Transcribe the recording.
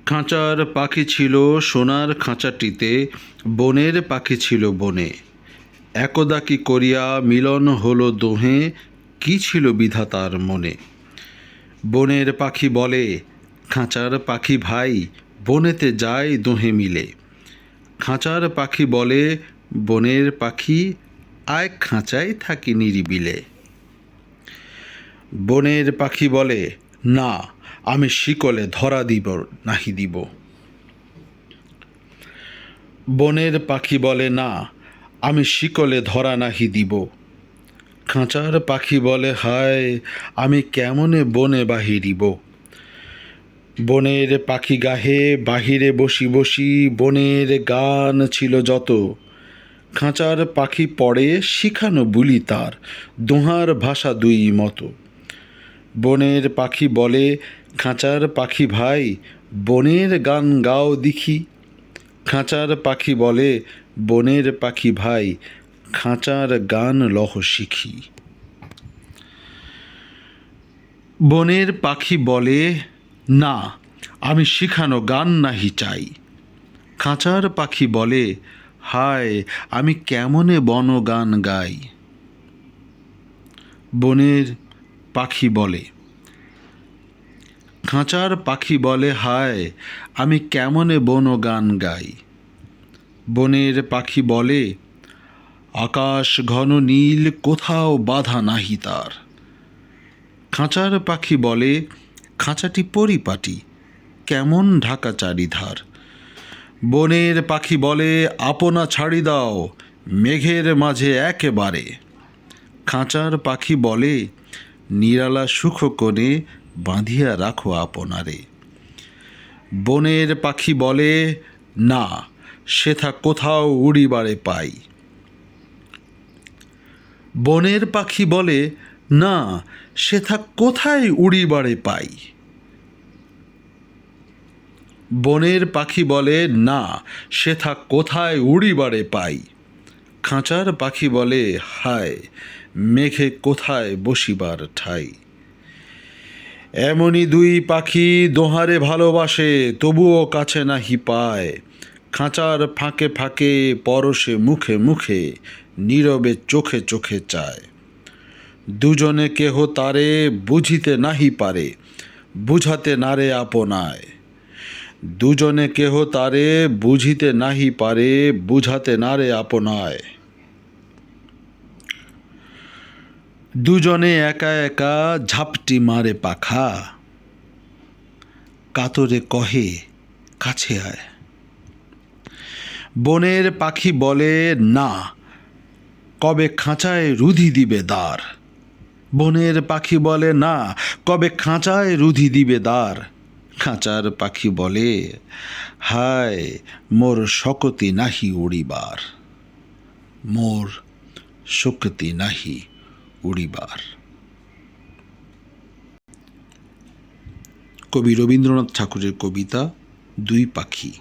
খাঁচার পাখি ছিল সোনার খাঁচাটিতে, বনের পাখি ছিল বনে। একদা কি করিয়া মিলন হলো দোহে, কি ছিল বিধাতার মনে। বনের পাখি বলে, খাঁচার পাখি ভাই, বনেতে যায় দোহে মিলে। খাঁচার পাখি বলে, বনের পাখি আয় খাঁচায় থাকি নিরিবিলে। বনের পাখি বলে, না আমি শিকলে ধরা দিব নাহি দিব। বনের পাখি বলে, না আমি শিকলে ধরা নাহি দিব। খাঁচার পাখি বলে, হায় আমি কেমনে বনে বাহিরিব। বনের পাখি গাহে বাহিরে বসি বসি, বনের গান ছিল যত। খাঁচার পাখি পড়ে শিখানো বুলি তার, দোহার ভাষা দুই মতো। বনের পাখি বলে, খাঁচার পাখি ভাই, বনের গান গাও দেখি। খাঁচার পাখি বলে, বনের পাখি ভাই, খাঁচার গান লহ শিখি। বনের পাখি বলে, না আমি শিখানো গান নাহি চাই। খাঁচার পাখি বলে, হায় আমি কেমনে বন গান গাই। বনের পাখি বলে, খাঁচার পাখি বলে, হায় আমি কেমনে বন গান গাই। বনের পাখি বলে, আকাশ ঘন নীল কোথাও বাধা নাহি তার। খাঁচার পাখি বলে, খাঁচাটি পরিপাটি কেমন ঢাকা চারিধার। বনের পাখি বলে, আপনা ছাড়ি দাও মেঘের মাঝে একেবারে। খাঁচার পাখি বলে, নিরালা সুখ কোণে বাঁধিয়া রাখো আপনারে। বনের পাখি বলে, না সেথা কোথাও উড়িবারে পাই। বনের পাখি বলে, না সেথা কোথায় উড়িবারে পাই। বনের পাখি বলে, না সেথা কোথায় উড়িবারে পাই। খাঁচার পাখি বলে, হায় মেঘে কোথায় বসিবার ঠাই। এমনি দুই পাখি দোহারে ভালোবাসে, তবুও কাছে নাহি পায়। খাঁচার ফাঁকে ফাঁকে পরশে মুখে মুখে, নীরবে চোখে চোখে চায়। দুজনে কেহ তারে বুঝিতে নাহি পারে, বুঝাতে নারে আপনায়। দুজনে কেহ তারে বুঝিতে নাহি পারে, বুঝাতে নারে আপনায়। দুজনে একা একা ঝাপটি মারে পাখা, কাতরে কহে কাছে আয়। বনের পাখি বলে, না কবে খাঁচায় রুধি দিবে দ্বার। বনের পাখি বলে, না কবে খাঁচায় রুধি দিবে দ্বার। খাঁচার পাখি বলে, হায় মোর শকতি নাহি উড়িবার, মোর শক্তি নাহি উড়িবার। কবি রবীন্দ্রনাথ ঠাকুরের কবিতা দুই পাখি।